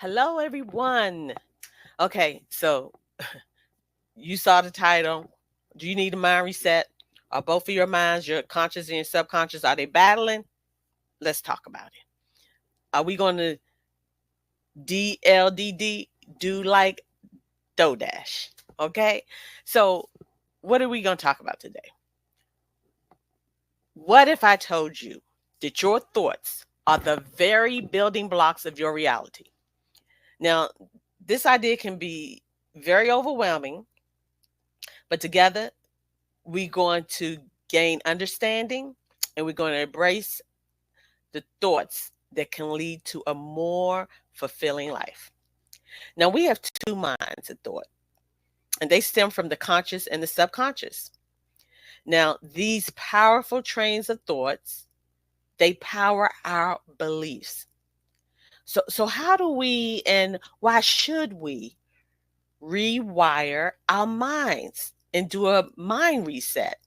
Hello, everyone. Okay, so you saw the title. Do you need a mind reset? Are both of your minds, your conscious and your subconscious, are they battling? Let's talk about it. Are we going to DLDD do like DoughDash? Okay, so what are we going to talk about today? What if I told you that your thoughts are the very building blocks of your reality? Now, this idea can be very overwhelming, but together we're going to gain understanding and we're going to embrace the thoughts that can lead to a more fulfilling life. Now, we have two minds of thought, and they stem from the conscious and the subconscious. Now, these powerful trains of thoughts, they power our beliefs. So how do we and why should we rewire our minds and do a mind reset?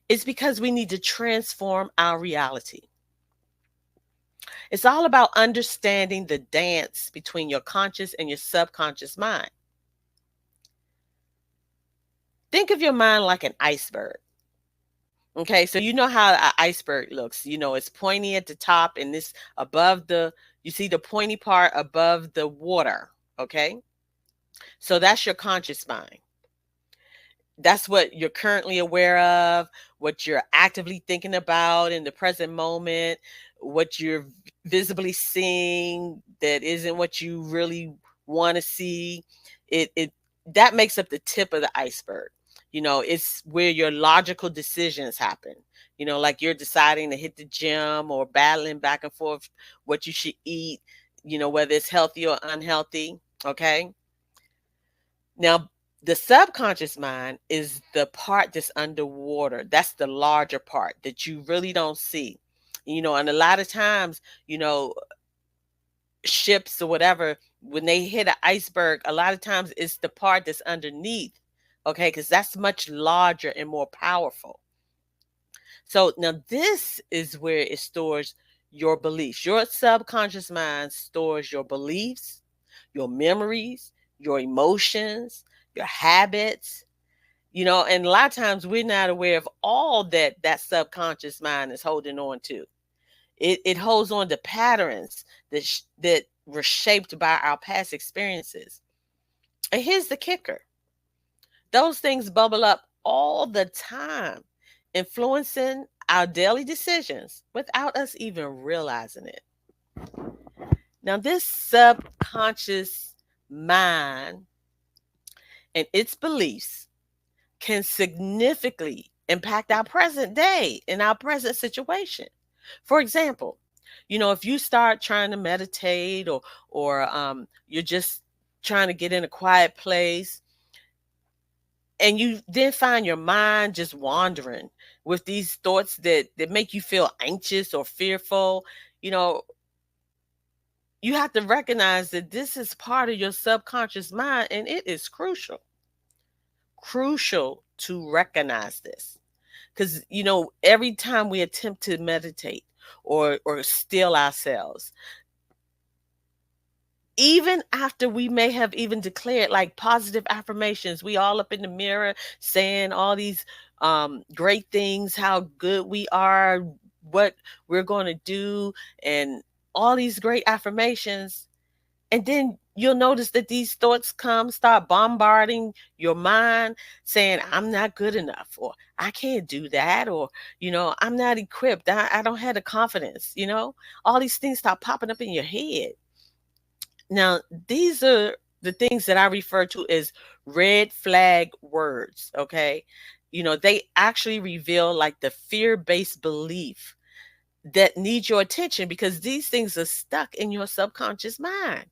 It's because we need to transform our reality. It's all about understanding the dance between your conscious and your subconscious mind. Think of your mind like an iceberg. Okay, so you know how an iceberg looks. It's pointy at the top and this above you see the pointy part above the water. Okay, so that's your conscious mind. That's what you're currently aware of, what you're actively thinking about in the present moment, what you're visibly seeing that isn't what you really want to see. It that makes up the tip of the iceberg. It's where your logical decisions happen. Like you're deciding to hit the gym or battling back and forth what you should eat, whether it's healthy or unhealthy. Okay. Now, the subconscious mind is the part that's underwater. That's the larger part that you really don't see. And a lot of times, ships or whatever, when they hit an iceberg, a lot of times it's the part that's underneath. Okay, because that's much larger and more powerful. So now this is where it stores your beliefs. Your subconscious mind stores your beliefs, your memories, your emotions, your habits, and a lot of times we're not aware of all that subconscious mind is holding on to. It holds on to patterns that were shaped by our past experiences. And here's the kicker. Those things bubble up all the time, influencing our daily decisions without us even realizing it. Now, this subconscious mind and its beliefs can significantly impact our present day and our present situation. For example, if you start trying to meditate or you're just trying to get in a quiet place and you then find your mind just wandering with these thoughts that make you feel anxious or fearful, you know, you have to recognize that this is part of your subconscious mind and it is crucial to recognize this. Because, every time we attempt to meditate or still ourselves, even after we may have even declared like positive affirmations, we all up in the mirror saying all these great things, how good we are, what we're going to do, and all these great affirmations. And then you'll notice that these thoughts start bombarding your mind saying, I'm not good enough, or I can't do that, or, I'm not equipped. I don't have the confidence, all these things start popping up in your head. Now, these are the things that I refer to as red flag words. Okay. They actually reveal like the fear-based belief that needs your attention because these things are stuck in your subconscious mind.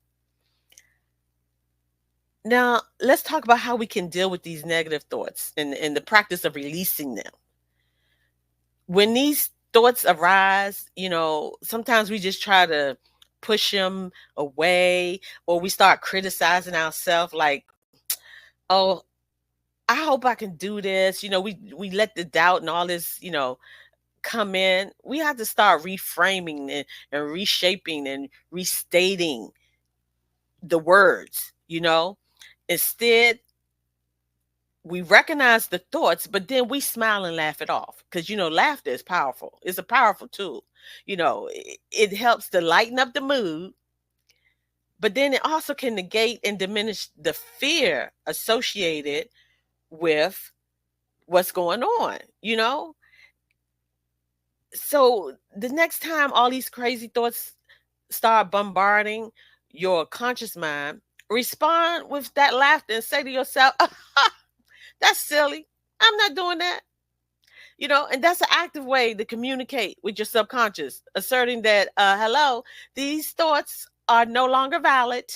Now, let's talk about how we can deal with these negative thoughts and the practice of releasing them. When these thoughts arise, sometimes we just try to push them away or we start criticizing ourselves like, oh, I hope I can do this. We let the doubt and all this, come in. We have to start reframing and reshaping and restating the words, you know. Instead, we recognize the thoughts, but then we smile and laugh it off because, laughter is powerful. It's a powerful tool. It helps to lighten up the mood, but then it also can negate and diminish the fear associated with what's going on, you know? So the next time all these crazy thoughts start bombarding your conscious mind, respond with that laughter and say to yourself, that's silly. I'm not doing that. And that's an active way to communicate with your subconscious, asserting that, hello, these thoughts are no longer valid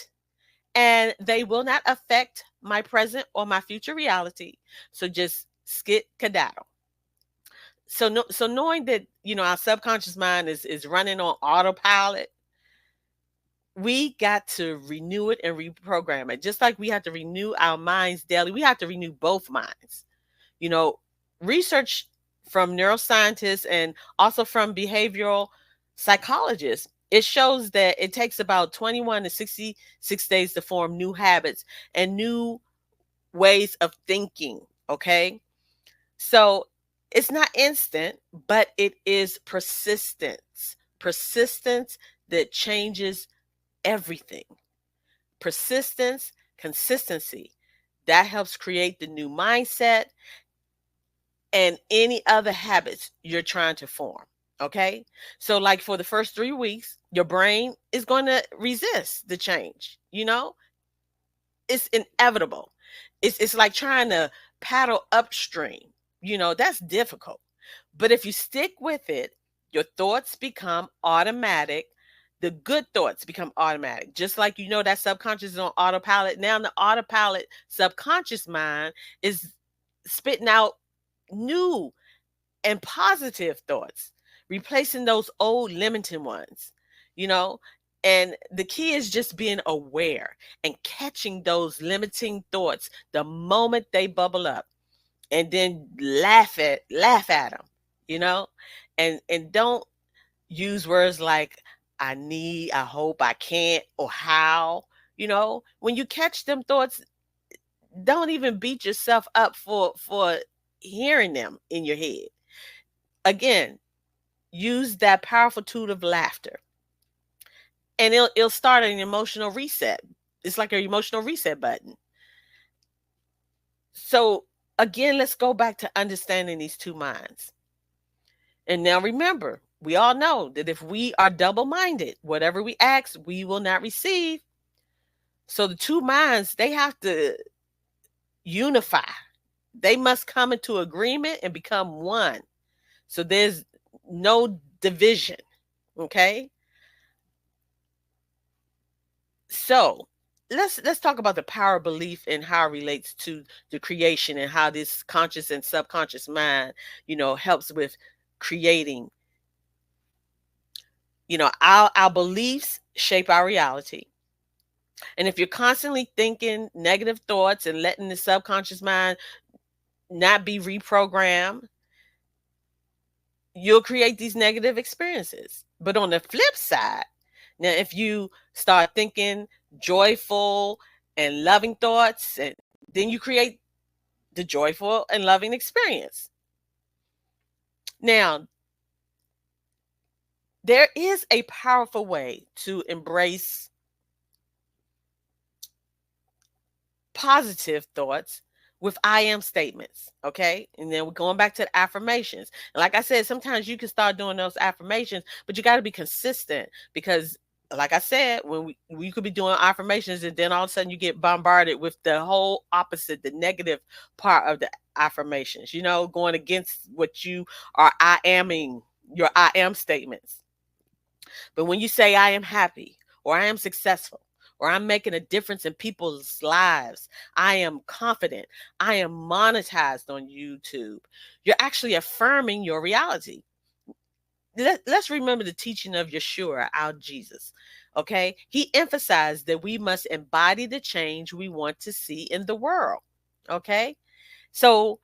and they will not affect my present or my future reality. So just skit cadaddle. So knowing that, our subconscious mind is running on autopilot, we got to renew it and reprogram it. Just like we have to renew our minds daily, we have to renew both minds. You know, research from neuroscientists and also from behavioral psychologists, it shows that it takes about 21 to 66 days to form new habits and new ways of thinking. Okay. So it's not instant, but it is persistence. Persistence that changes everything. Persistence, consistency, that helps create the new mindset and any other habits you're trying to form. Okay. So, like for the first 3 weeks, your brain is going to resist the change. It's inevitable. It's like trying to paddle upstream. That's difficult. But if you stick with it, your thoughts become automatic. The good thoughts become automatic. Just like that subconscious is on autopilot. Now the autopilot subconscious mind is spitting out new and positive thoughts, replacing those old limiting ones, you know? And the key is just being aware and catching those limiting thoughts the moment they bubble up, and then laugh at them, you know? And don't use words like I need, I hope, I can't, or how. When you catch them thoughts, don't even beat yourself up for hearing them in your head. Again, use that powerful tool of laughter, and it'll start an emotional reset. It's like an emotional reset button. So again, let's go back to understanding these two minds. And now remember, we all know that if we are double-minded, whatever we ask, we will not receive. So the two minds, they have to unify. They must come into agreement and become one. So there's no division. Okay? So let's talk about the power of belief and how it relates to the creation, and how this conscious and subconscious mind, helps with creating. Our beliefs shape our reality. And if you're constantly thinking negative thoughts and letting the subconscious mind not be reprogrammed, you'll create these negative experiences. But on the flip side, now if you start thinking joyful and loving thoughts, and then you create the joyful and loving experience. Now, there is a powerful way to embrace positive thoughts with I am statements. Okay. And then we're going back to the affirmations. And like I said, sometimes you can start doing those affirmations, but you got to be consistent, because like I said, when we could be doing affirmations and then all of a sudden you get bombarded with the whole opposite, the negative part of the affirmations, going against what you are I aming, your I am statements. But when you say I am happy, or I am successful, or I'm making a difference in people's lives, I am confident, I am monetized on YouTube, you're actually affirming your reality. Let's remember the teaching of Yeshua, our Jesus. Okay. He emphasized that we must embody the change we want to see in the world. Okay. So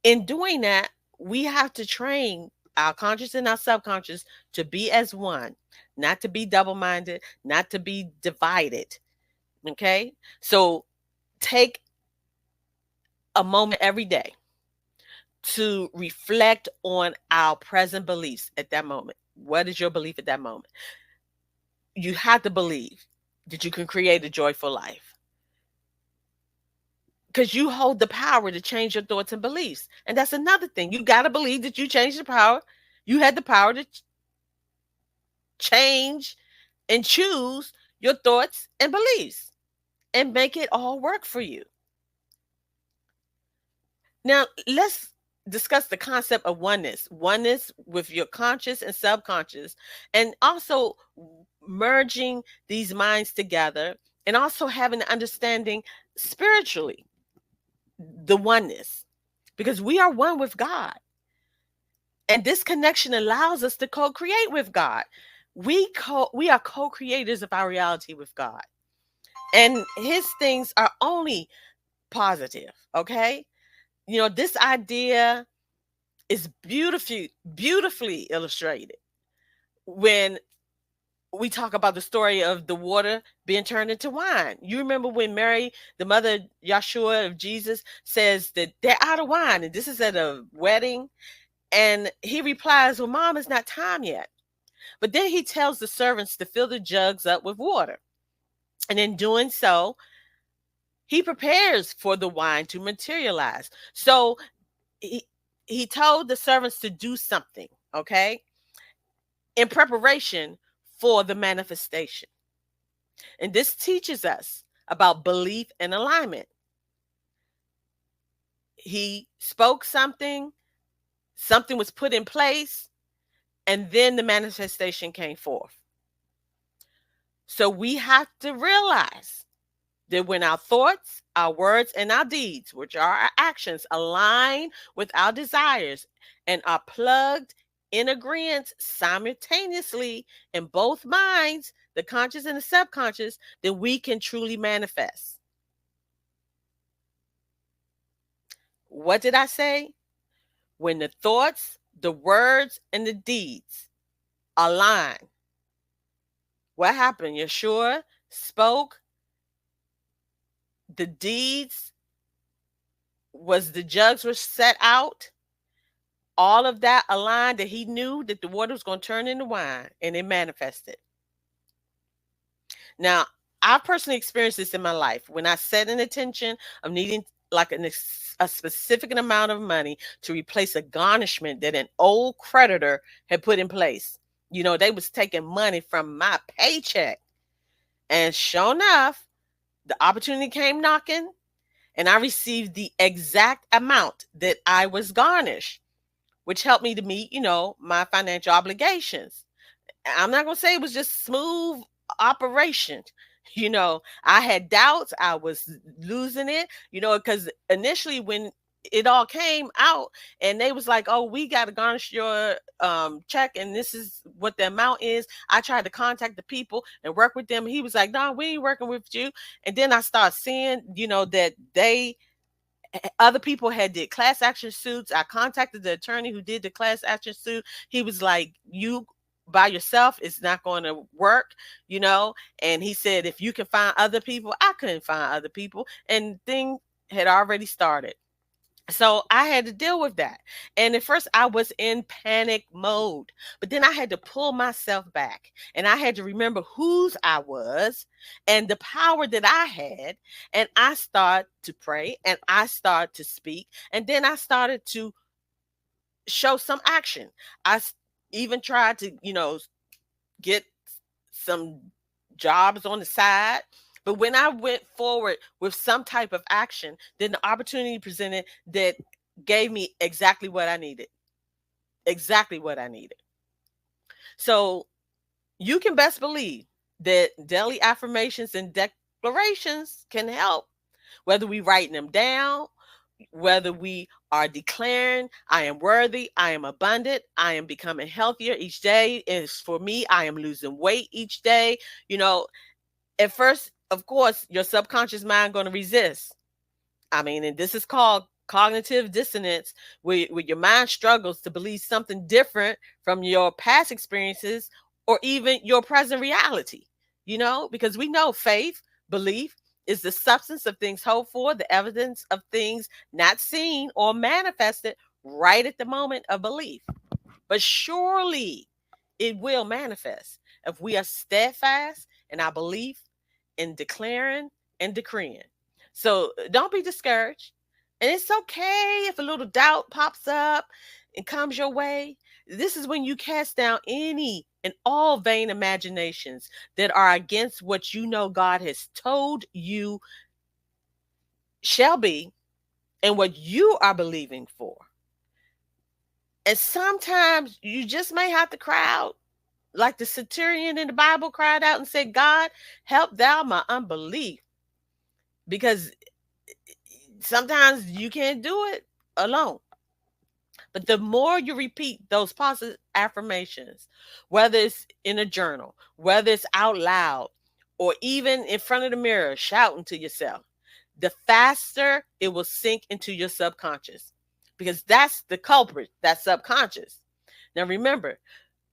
in doing that, we have to train our conscious and our subconscious to be as one, not to be double minded, not to be divided. Okay. So take a moment every day to reflect on our present beliefs at that moment. What is your belief at that moment? You have to believe that you can create a joyful life because you hold the power to change your thoughts and beliefs. And that's another thing. You got to believe that you changed the power. You had the power to change and choose your thoughts and beliefs and make it all work for you. Now, let's discuss the concept of oneness with your conscious and subconscious, and also merging these minds together, and also having an understanding spiritually, the oneness, because we are one with God. And this connection allows us to co-create with God. We are co-creators of our reality with God. And his things are only positive, okay? This idea is beautifully illustrated when we talk about the story of the water being turned into wine. You remember when Mary, the mother Yeshua of Jesus, says that they're out of wine, and this is at a wedding, and he replies, well, Mom, it's not time yet. But then he tells the servants to fill the jugs up with water, and in doing so, he prepares for the wine to materialize. So he told the servants to do something, okay, in preparation for the manifestation. And this teaches us about belief and alignment. He spoke something, something was put in place, and then the manifestation came forth. So we have to realize that when our thoughts, our words, and our deeds, which are our actions, align with our desires and are plugged in agreement simultaneously in both minds, the conscious and the subconscious, then we can truly manifest. What did I say? When the thoughts, the words, and the deeds align, what happened? Yeshua spoke, the deeds was the jugs were set out, all of that aligned, that he knew that the water was going to turn into wine, and it manifested. Now, I've personally experienced this in my life when I set an intention of needing like a specific amount of money to replace a garnishment that an old creditor had put in place. They was taking money from my paycheck. And sure enough, the opportunity came knocking, and I received the exact amount that I was garnished, which helped me to meet, my financial obligations. I'm not going to say it was just smooth operation. I had doubts. I was losing it, because initially when it all came out and they was like, oh, we got to garnish your check, and this is what the amount is. I tried to contact the people and work with them. He was like, no, we ain't working with you. And then I started seeing, that other people had did class action suits. I contacted the attorney who did the class action suit. He was like, you by yourself, it's not going to work, and he said, if you can find other people. I couldn't find other people, and thing had already started. So I had to deal with that. And at first I was in panic mode, but then I had to pull myself back, and I had to remember whose I was and the power that I had. And I started to pray, and I started to speak, and then I started to show some action. I even tried to, get some jobs on the side. But when I went forward with some type of action, then the opportunity presented that gave me exactly what I needed. Exactly what I needed. So you can best believe that daily affirmations and declarations can help, whether we write them down, whether we are declaring, I am worthy, I am abundant, I am becoming healthier each day. As for me, I am losing weight each day. At first, of course, your subconscious mind going to resist. And this is called cognitive dissonance, where your mind struggles to believe something different from your past experiences or even your present reality, because we know faith Belief is the substance of things hoped for, the evidence of things not seen or manifested right at the moment of belief. But surely it will manifest if we are steadfast in our belief, in declaring and decreeing. So don't be discouraged. And it's okay if a little doubt pops up and comes your way. This is when you cast down any and all vain imaginations that are against what you know God has told you shall be and what you are believing for. And sometimes you just may have to cry out like the centurion in the Bible cried out and said, God, help thou my unbelief. Because sometimes you can't do it alone. But the more you repeat those positive affirmations, whether it's in a journal, whether it's out loud, or even in front of the mirror, shouting to yourself, the faster it will sink into your subconscious. Because that's the culprit, that's subconscious. Now remember,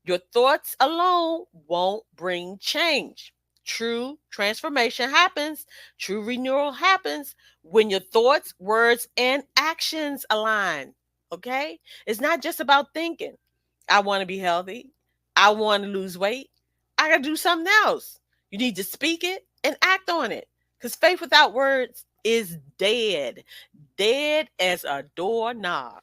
your thoughts alone won't bring change. True transformation happens, true renewal happens when your thoughts, words, and actions align. Okay? It's not just about thinking, I want to be healthy, I want to lose weight. I got to do something else. You need to speak it and act on it because faith without words is dead, dead as a doorknob.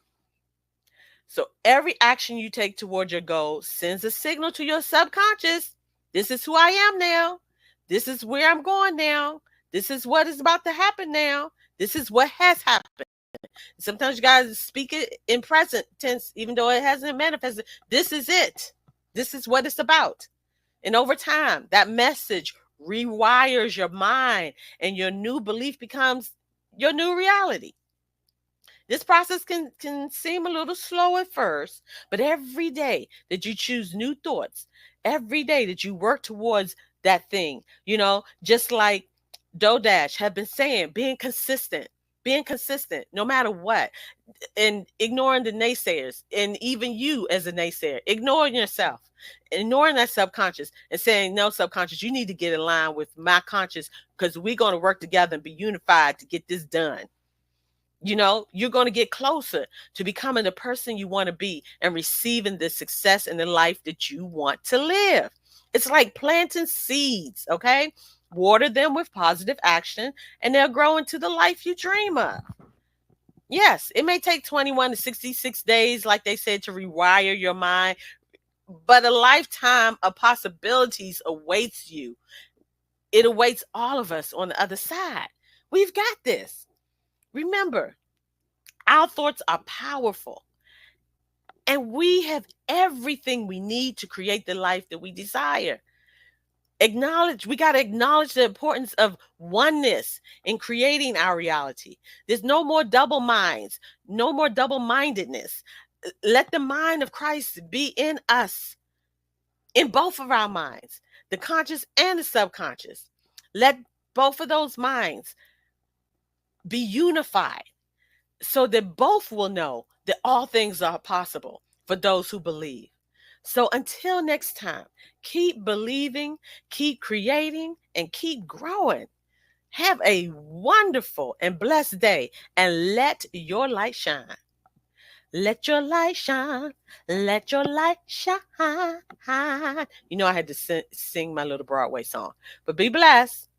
So every action you take toward your goal sends a signal to your subconscious. This is who I am now. This is where I'm going now. This is what is about to happen now. This is what has happened. Sometimes you guys speak it in present tense, even though it hasn't manifested. This is it. This is what it's about. And over time, that message rewires your mind and your new belief becomes your new reality. This process can seem a little slow at first, but every day that you choose new thoughts, every day that you work towards that thing, just like DoorDash have been saying, being consistent, no matter what, and ignoring the naysayers, and even you as a naysayer, ignoring yourself, ignoring that subconscious and saying, no, subconscious, you need to get in line with my conscious because we're going to work together and be unified to get this done. You're going to get closer to becoming the person you want to be and receiving the success in the life that you want to live. It's like planting seeds, okay? Water them with positive action and they'll grow into the life you dream of. Yes, it may take 21 to 66 days, like they said, to rewire your mind, but a lifetime of possibilities awaits you. It awaits all of us on the other side. We've got this. Remember, our thoughts are powerful, and we have everything we need to create the life that we desire. We got to acknowledge the importance of oneness in creating our reality. There's no more double minds, no more double-mindedness. Let the mind of Christ be in us, in both of our minds, the conscious and the subconscious. Let both of those minds be unified so that both will know that all things are possible for those who believe. So until next time, keep believing, keep creating, and keep growing. Have a wonderful and blessed day, and let your light shine. Let your light shine. Let your light shine. I had to sing my little Broadway song. But be blessed.